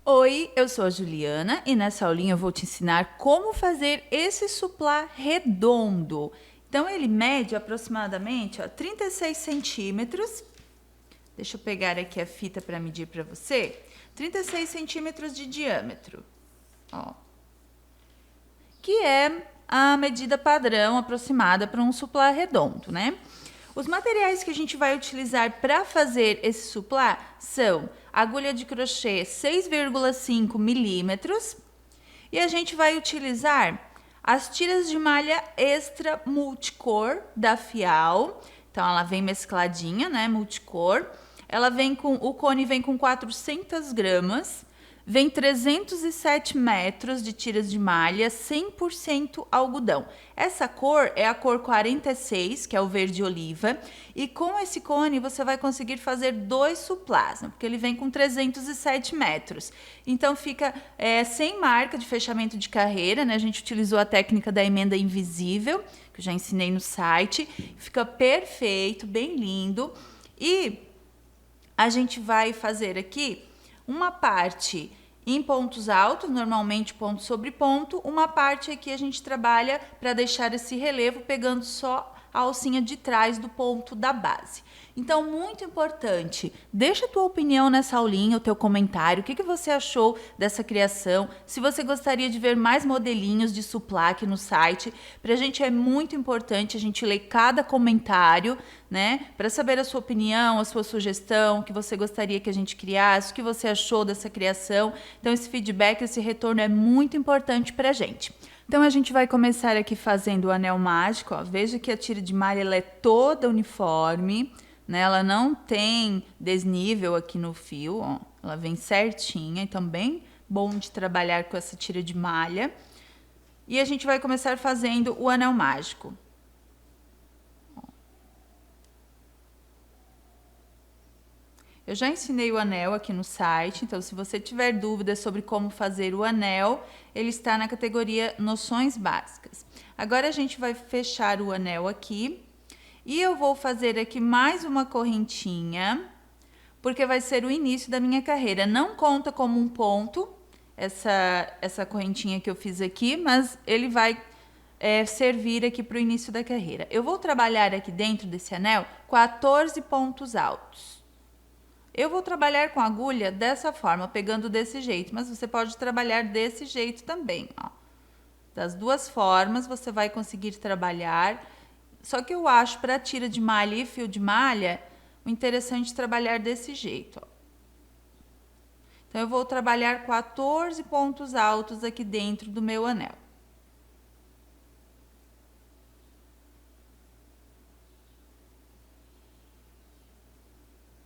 Oi, eu sou a Juliana e nessa aulinha eu vou te ensinar como fazer esse suplá redondo. Então, ele mede aproximadamente 36 centímetros. Deixa eu pegar aqui a fita para medir para você. 36 centímetros de diâmetro, ó, que é a medida padrão aproximada para um suplá redondo, né? Os materiais que a gente vai utilizar para fazer esse suplá são agulha de crochê 6,5 milímetros e a gente vai utilizar as tiras de malha extra multicor da Fial. Então, ela vem mescladinha, né, multicor. O cone vem com 400 gramas. Vem 307 metros de tiras de malha, 100% algodão. Essa cor é a cor 46, que é o verde oliva. E com esse cone você vai conseguir fazer 2 suplás, né? Porque ele vem com 307 metros. Então fica sem marca de fechamento de carreira, né? A gente utilizou a técnica da emenda invisível, que eu já ensinei no site. Fica perfeito, bem lindo. E a gente vai fazer aqui uma parte em pontos altos, normalmente ponto sobre ponto, uma parte aqui a gente trabalha para deixar esse relevo pegando só a alcinha de trás do ponto da base. Então, muito importante, deixa a tua opinião nessa aulinha, o teu comentário, o que você achou dessa criação, se você gostaria de ver mais modelinhos de suplá aqui no site. Pra gente é muito importante a gente ler cada comentário, né, para saber a sua opinião, a sua sugestão, o que você gostaria que a gente criasse, o que você achou dessa criação. Então, esse feedback, esse retorno é muito importante pra gente. Então, a gente vai começar aqui fazendo o anel mágico, ó. Veja que a tira de malha ela é toda uniforme, né? Ela não tem desnível aqui no fio, ó. Ela vem certinha, então bem bom de trabalhar com essa tira de malha. E a gente vai começar fazendo o anel mágico. Eu já ensinei o anel aqui no site, então se você tiver dúvidas sobre como fazer o anel, ele está na categoria Noções Básicas. Agora a gente vai fechar o anel aqui e eu vou fazer aqui mais uma correntinha, porque vai ser o início da minha carreira. Não conta como um ponto essa correntinha que eu fiz aqui, mas ele vai servir aqui para o início da carreira. Eu vou trabalhar aqui dentro desse anel 14 pontos altos. Eu vou trabalhar com a agulha dessa forma, pegando desse jeito, mas você pode trabalhar desse jeito também, ó. Das duas formas você vai conseguir trabalhar, só que eu acho para tira de malha e fio de malha, o interessante é trabalhar desse jeito, ó. Então, eu vou trabalhar 14 pontos altos aqui dentro do meu anel.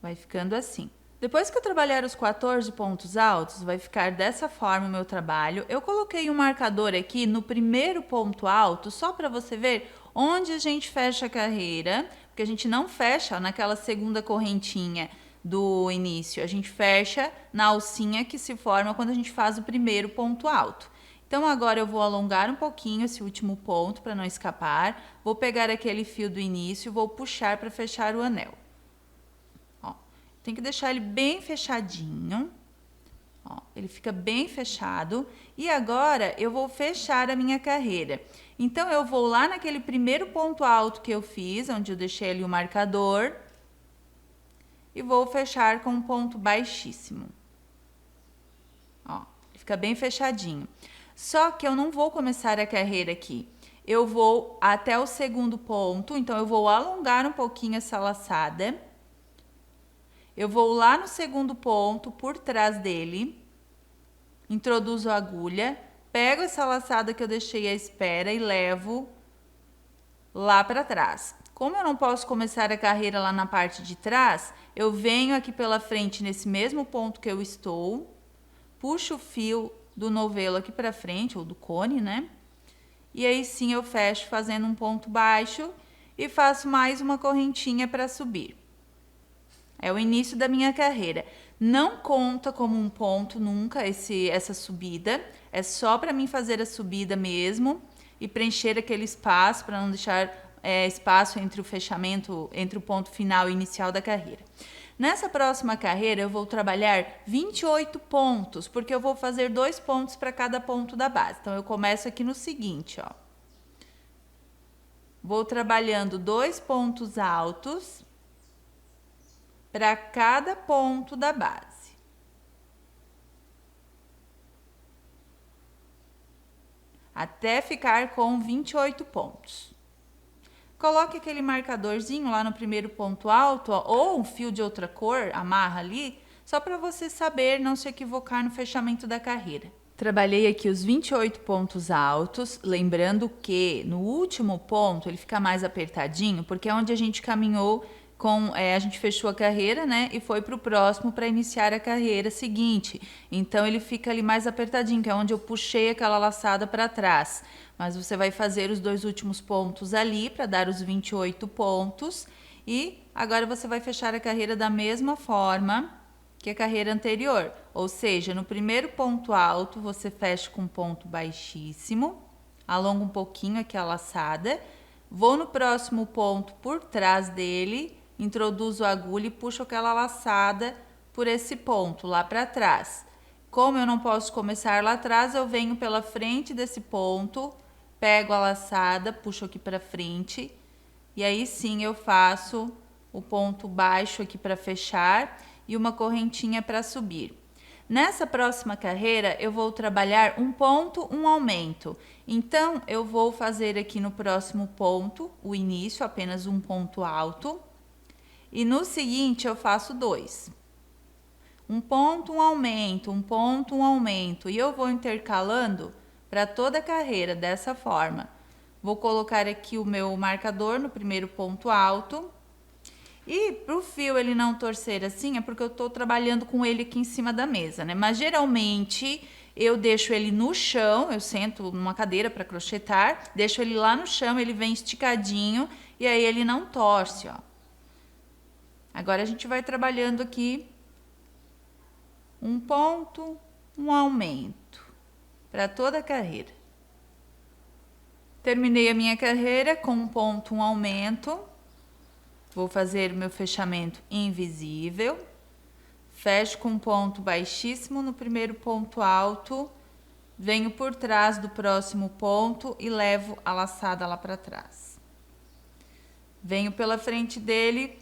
Vai ficando assim. Depois que eu trabalhar os 14 pontos altos, vai ficar dessa forma o meu trabalho. Eu coloquei um marcador aqui no primeiro ponto alto, só para você ver onde a gente fecha a carreira, porque a gente não fecha naquela segunda correntinha do início, a gente fecha na alcinha que se forma quando a gente faz o primeiro ponto alto. Então, agora eu vou alongar um pouquinho esse último ponto para não escapar, vou pegar aquele fio do início e vou puxar para fechar o anel. Tem que deixar ele bem fechadinho, ó, ele fica bem fechado. E agora eu vou fechar a minha carreira. Então, eu vou lá naquele primeiro ponto alto que eu fiz, onde eu deixei ali o marcador, e vou fechar com um ponto baixíssimo. Ó, ele fica bem fechadinho. Só que eu não vou começar a carreira aqui. Eu vou até o segundo ponto, então eu vou alongar um pouquinho essa laçada. Eu vou lá no segundo ponto, por trás dele, introduzo a agulha, pego essa laçada que eu deixei à espera e levo lá para trás. Como eu não posso começar a carreira lá na parte de trás, eu venho aqui pela frente nesse mesmo ponto que eu estou, puxo o fio do novelo aqui para frente, ou do cone, né? E aí sim eu fecho fazendo um ponto baixo e faço mais uma correntinha para subir. É o início da minha carreira. Não conta como um ponto nunca essa subida. É só para mim fazer a subida mesmo e preencher aquele espaço para não deixar espaço entre o fechamento, entre o ponto final e inicial da carreira. Nessa próxima carreira, eu vou trabalhar 28 pontos, porque eu vou fazer 2 pontos para cada ponto da base. Então, eu começo aqui no seguinte, ó. Vou trabalhando 2 pontos altos para cada ponto da base. Até ficar com 28 pontos. Coloque aquele marcadorzinho lá no primeiro ponto alto, ó, ou um fio de outra cor, amarra ali, só para você saber não se equivocar no fechamento da carreira. Trabalhei aqui os 28 pontos altos, lembrando que no último ponto ele fica mais apertadinho, porque é onde a gente caminhou a gente fechou a carreira, né, e foi para o próximo para iniciar a carreira seguinte. Então, ele fica ali mais apertadinho, que é onde eu puxei aquela laçada para trás. Mas você vai fazer os 2 últimos pontos ali para dar os 28 pontos. E agora você vai fechar a carreira da mesma forma que a carreira anterior. Ou seja, no primeiro ponto alto, você fecha com um ponto baixíssimo, alonga um pouquinho aqui a laçada. Vou no próximo ponto por trás dele, introduzo a agulha e puxo aquela laçada por esse ponto lá para trás. Como eu não posso começar lá atrás, eu venho pela frente desse ponto, pego a laçada, puxo aqui para frente e aí sim eu faço o ponto baixo aqui para fechar e uma correntinha para subir. Nessa próxima carreira, eu vou trabalhar um ponto, um aumento. Então, eu vou fazer aqui no próximo ponto, o início, apenas um ponto alto. E no seguinte, eu faço 2. Um ponto, um aumento, um ponto, um aumento. E eu vou intercalando para toda a carreira dessa forma. Vou colocar aqui o meu marcador no primeiro ponto alto. E para o fio ele não torcer assim, é porque eu estou trabalhando com ele aqui em cima da mesa, né? Mas geralmente eu deixo ele no chão, eu sento numa cadeira para crochetar, deixo ele lá no chão, ele vem esticadinho e aí ele não torce, ó. Agora a gente vai trabalhando aqui um ponto, um aumento para toda a carreira. Terminei a minha carreira com um ponto, um aumento. Vou fazer o meu fechamento invisível. Fecho com um ponto baixíssimo no primeiro ponto alto. Venho por trás do próximo ponto e levo a laçada lá para trás. Venho pela frente dele,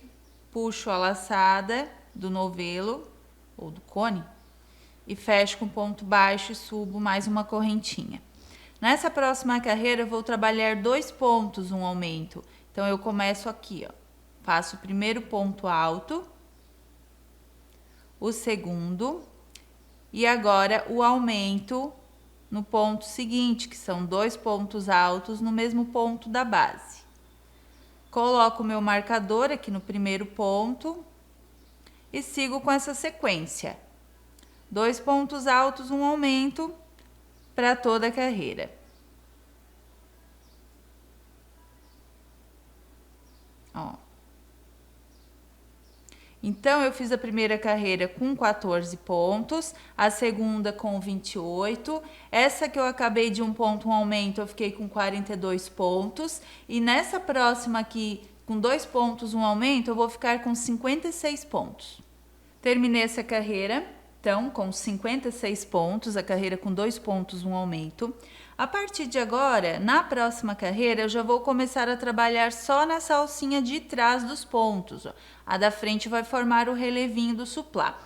puxo a laçada do novelo ou do cone e fecho com ponto baixo e subo mais uma correntinha. Nessa próxima carreira eu vou trabalhar 2 pontos, um aumento. Então eu começo aqui, ó. Faço o primeiro ponto alto, o segundo e agora o aumento no ponto seguinte, que são 2 pontos altos no mesmo ponto da base. Coloco o meu marcador aqui no primeiro ponto e sigo com essa sequência. 2 pontos altos, um aumento para toda a carreira. Ó. Então, eu fiz a primeira carreira com 14 pontos, a segunda com 28. Essa que eu acabei de um ponto, um aumento, eu fiquei com 42 pontos. E nessa próxima aqui, com 2 pontos, um aumento, eu vou ficar com 56 pontos. Terminei essa carreira, então, com 56 pontos, a carreira com 2 pontos, um aumento. A partir de agora, na próxima carreira, eu já vou começar a trabalhar só nessa alcinha de trás dos pontos, ó. A da frente vai formar o relevinho do suplá.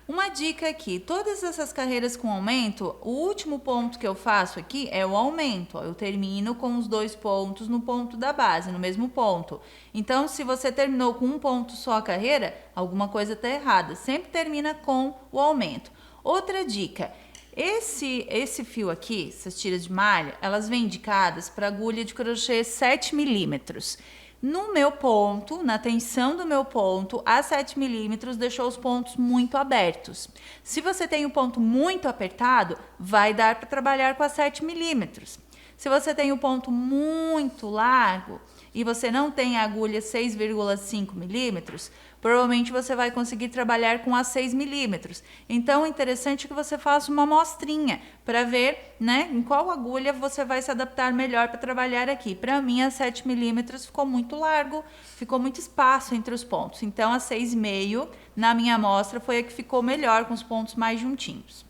Uma dica aqui, todas essas carreiras com aumento, o último ponto que eu faço aqui é o aumento, ó. Eu termino com os 2 pontos no ponto da base, no mesmo ponto. Então, se você terminou com um ponto só a carreira, alguma coisa está errada. Sempre termina com o aumento. Outra dica, esse fio aqui, essas tiras de malha, elas vêm indicadas para agulha de crochê 7 milímetros. No meu ponto, na tensão do meu ponto, a 7 milímetros deixou os pontos muito abertos. Se você tem o ponto muito apertado, vai dar para trabalhar com a 7 milímetros. Se você tem o ponto muito largo e você não tem a agulha 6,5 milímetros, provavelmente você vai conseguir trabalhar com a 6 milímetros. Então, é interessante que você faça uma amostrinha para ver, né, em qual agulha você vai se adaptar melhor para trabalhar aqui. Para mim, a 7 milímetros ficou muito largo, ficou muito espaço entre os pontos. Então, a 6,5 na minha amostra foi a que ficou melhor, com os pontos mais juntinhos.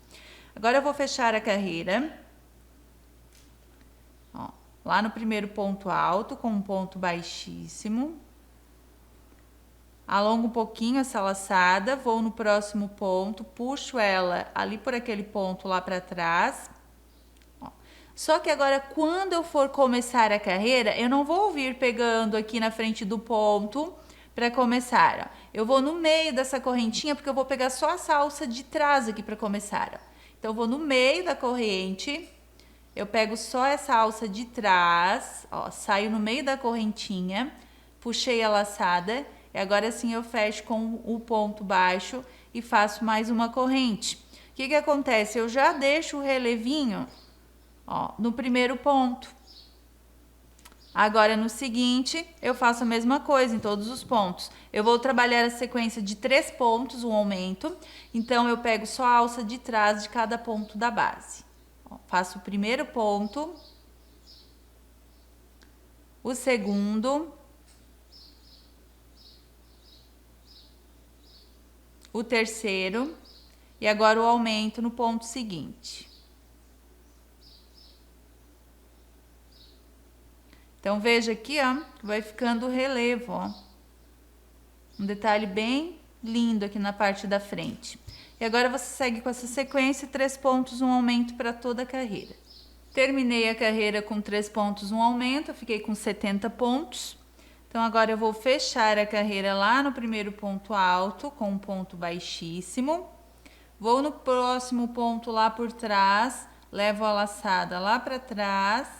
Agora eu vou fechar a carreira. Ó, lá no primeiro ponto alto, com um ponto baixíssimo. Alongo um pouquinho essa laçada, vou no próximo ponto, puxo ela ali por aquele ponto lá para trás. Ó. Só que agora, quando eu for começar a carreira, eu não vou vir pegando aqui na frente do ponto para começar. Ó. Eu vou no meio dessa correntinha, porque eu vou pegar só essa alça de trás aqui para começar. Ó. Então, eu vou no meio da corrente, eu pego só essa alça de trás, ó, saio no meio da correntinha, puxei a laçada, e agora sim eu fecho com o ponto baixo e faço mais uma corrente. O que que acontece? Eu já deixo o relevinho, ó, no primeiro ponto. Agora, no seguinte, eu faço a mesma coisa em todos os pontos. Eu vou trabalhar a sequência de 3 pontos, um aumento. Então, eu pego só a alça de trás de cada ponto da base. Ó, faço o primeiro ponto, o segundo, o terceiro e agora o aumento no ponto seguinte. Então, veja aqui, ó, vai ficando o relevo, ó. Um detalhe bem lindo aqui na parte da frente. E agora você segue com essa sequência, 3 pontos, um aumento para toda a carreira. Terminei a carreira com 3 pontos, um aumento, eu fiquei com 70 pontos. Então, agora eu vou fechar a carreira lá no primeiro ponto alto, com um ponto baixíssimo. Vou no próximo ponto lá por trás, levo a laçada lá para trás.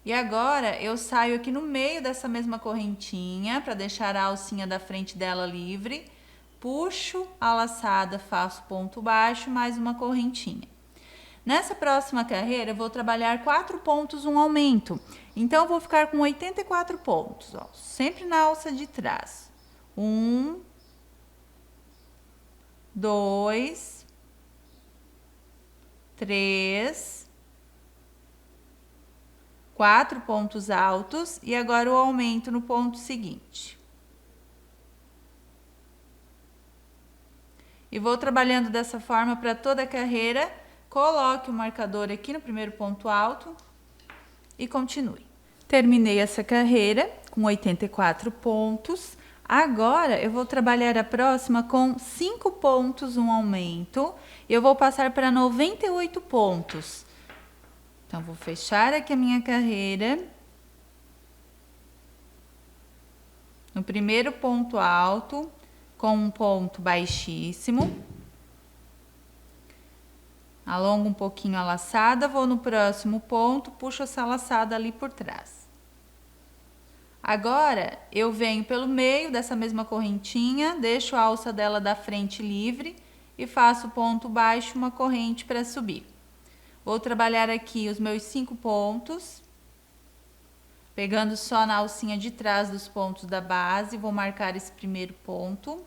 E agora, eu saio aqui no meio dessa mesma correntinha, para deixar a alcinha da frente dela livre. Puxo a laçada, faço ponto baixo, mais uma correntinha. Nessa próxima carreira, eu vou trabalhar 4 pontos, um aumento. Então, eu vou ficar com 84 pontos, ó, sempre na alça de trás. 1, 2, 3... 4 pontos altos e agora o aumento no ponto seguinte. E vou trabalhando dessa forma para toda a carreira. Coloque o marcador aqui no primeiro ponto alto e continue. Terminei essa carreira com 84 pontos. Agora, eu vou trabalhar a próxima com 5 pontos, um aumento. E eu vou passar para 98 pontos. Então, vou fechar aqui a minha carreira. No primeiro ponto alto, com um ponto baixíssimo. Alongo um pouquinho a laçada, vou no próximo ponto, puxo essa laçada ali por trás. Agora, eu venho pelo meio dessa mesma correntinha, deixo a alça dela da frente livre e faço ponto baixo, uma corrente para subir. Vou trabalhar aqui os meus 5 pontos, pegando só na alcinha de trás dos pontos da base, vou marcar esse primeiro ponto.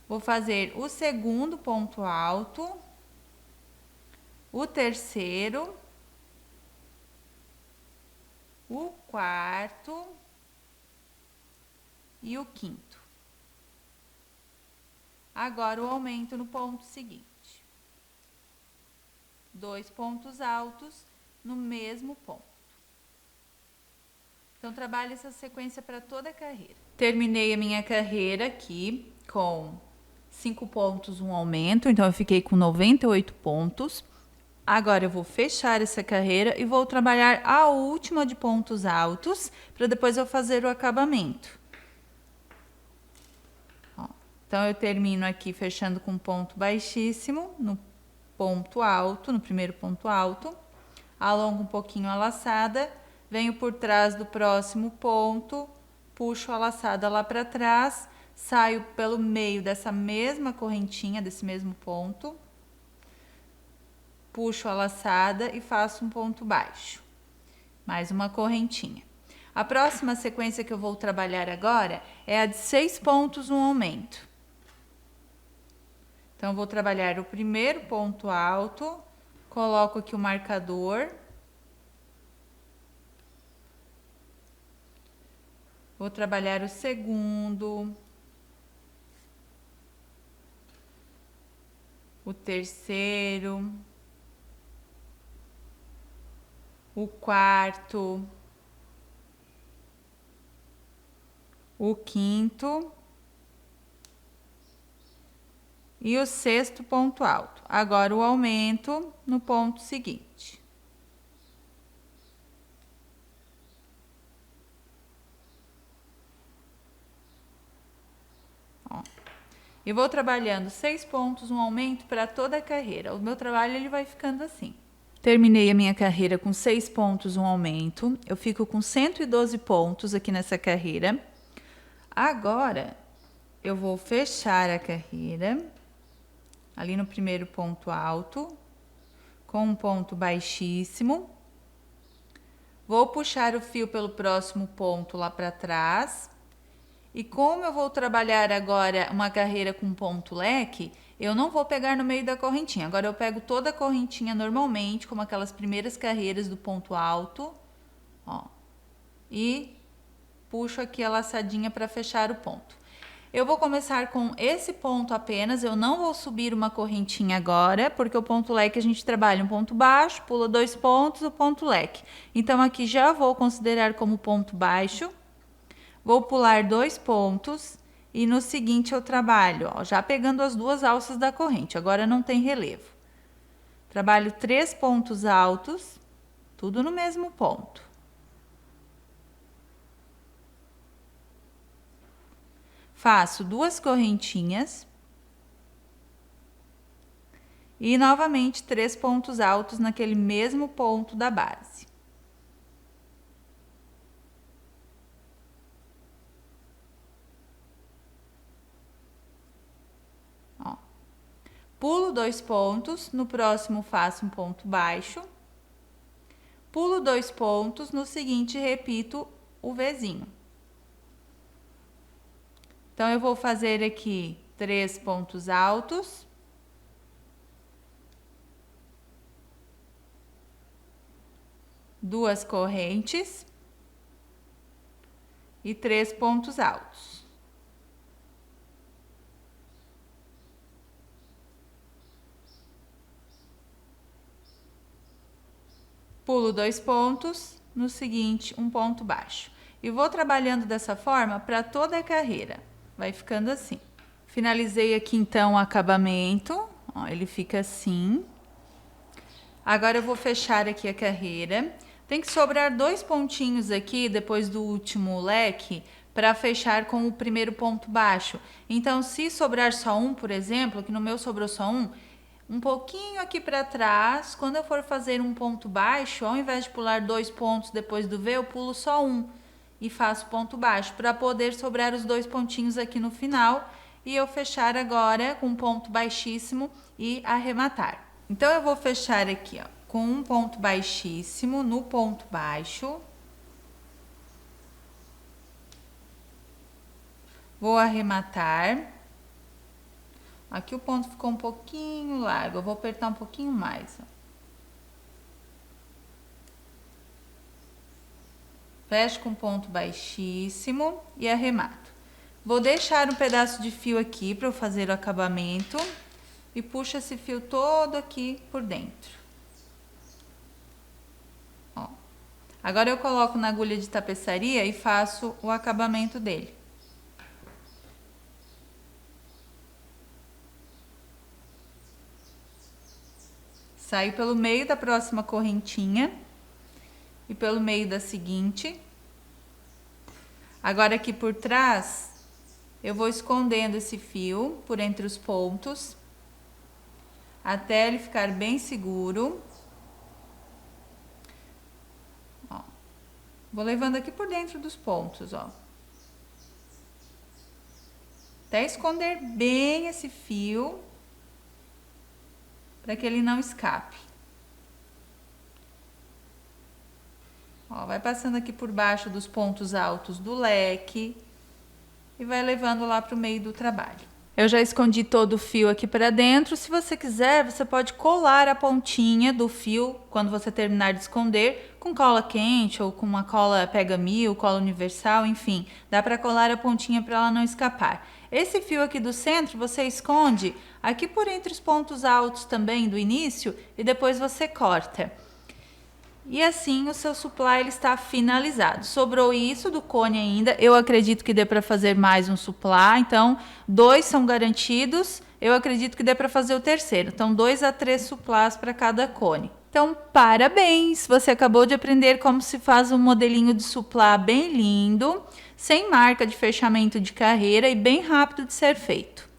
Vou fazer o segundo ponto alto, o terceiro, o quarto e o quinto. Agora, o aumento no ponto seguinte. 2 pontos altos no mesmo ponto. Então, trabalhe essa sequência para toda a carreira. Terminei a minha carreira aqui com 5 pontos, um aumento. Então, eu fiquei com 98 pontos. Agora, eu vou fechar essa carreira e vou trabalhar a última de pontos altos, para depois eu fazer o acabamento. Ó, então, eu termino aqui fechando com ponto baixíssimo no ponto alto, no primeiro ponto alto, alongo um pouquinho a laçada, venho por trás do próximo ponto, puxo a laçada lá para trás, saio pelo meio dessa mesma correntinha, desse mesmo ponto, puxo a laçada e faço um ponto baixo. Mais uma correntinha. A próxima sequência que eu vou trabalhar agora é a de 6 pontos no aumento. Então, eu vou trabalhar o primeiro ponto alto, coloco aqui o marcador. Vou trabalhar o segundo, o terceiro, o quarto, o quinto e o sexto ponto alto. Agora, o aumento no ponto seguinte. Ó. E vou trabalhando 6 pontos no aumento para toda a carreira. O meu trabalho ele vai ficando assim. Terminei a minha carreira com 6 pontos no aumento. Eu fico com 112 pontos aqui nessa carreira. Agora, eu vou fechar a carreira ali no primeiro ponto alto, com um ponto baixíssimo. Vou puxar o fio pelo próximo ponto lá para trás. E como eu vou trabalhar agora uma carreira com ponto leque, eu não vou pegar no meio da correntinha. Agora eu pego toda a correntinha normalmente, como aquelas primeiras carreiras do ponto alto, ó, e puxo aqui a laçadinha para fechar o ponto. Eu vou começar com esse ponto apenas, eu não vou subir uma correntinha agora, porque o ponto leque a gente trabalha um ponto baixo, pula 2 pontos, o ponto leque. Então, aqui já vou considerar como ponto baixo, vou pular 2 pontos e no seguinte eu trabalho, ó, já pegando as 2 alças da corrente, agora não tem relevo. Trabalho 3 pontos altos, tudo no mesmo ponto. Faço 2 correntinhas e novamente 3 pontos altos naquele mesmo ponto da base. Ó. Pulo 2 pontos, no próximo faço um ponto baixo. Pulo 2 pontos, no seguinte repito o Vzinho. Então, eu vou fazer aqui 3 pontos altos. Duas correntes. E 3 pontos altos. Pulo 2 pontos, no seguinte, um ponto baixo. E vou trabalhando dessa forma para toda a carreira. Vai ficando assim. Finalizei aqui então o acabamento, ó, ele fica assim. Agora eu vou fechar aqui a carreira. Tem que sobrar 2 pontinhos aqui depois do último leque para fechar com o primeiro ponto baixo. Então, se sobrar só um, por exemplo, que no meu sobrou só um pouquinho aqui para trás, quando eu for fazer um ponto baixo, ao invés de pular 2 pontos depois do V, eu pulo só um. E faço ponto baixo, para poder sobrar os 2 pontinhos aqui no final. E eu fechar agora com um ponto baixíssimo e arrematar. Então, eu vou fechar aqui, ó, com um ponto baixíssimo no ponto baixo. Vou arrematar. Aqui o ponto ficou um pouquinho largo, eu vou apertar um pouquinho mais, ó. Fecho com ponto baixíssimo e arremato. Vou deixar um pedaço de fio aqui para eu fazer o acabamento e puxo esse fio todo aqui por dentro. Ó. Agora eu coloco na agulha de tapeçaria e faço o acabamento dele. Saio pelo meio da próxima correntinha e pelo meio da seguinte. Agora aqui por trás, eu vou escondendo esse fio por entre os pontos, até ele ficar bem seguro. Ó. Vou levando aqui por dentro dos pontos, ó. Até esconder bem esse fio, para que ele não escape. Ó, vai passando aqui por baixo dos pontos altos do leque e vai levando lá para o meio do trabalho. Eu já escondi todo o fio aqui para dentro. Se você quiser, você pode colar a pontinha do fio quando você terminar de esconder com cola quente ou com uma cola pega-mil, cola universal, enfim. Dá para colar a pontinha para ela não escapar. Esse fio aqui do centro você esconde aqui por entre os pontos altos também do início e depois você corta. E assim o seu supply ele está finalizado. Sobrou isso do cone ainda. Eu acredito que dê para fazer mais um supply. Então, 2 são garantidos. Eu acredito que dê para fazer o terceiro. Então, 2 a 3 supplies para cada cone. Então, parabéns! Você acabou de aprender como se faz um modelinho de supply bem lindo, sem marca de fechamento de carreira e bem rápido de ser feito.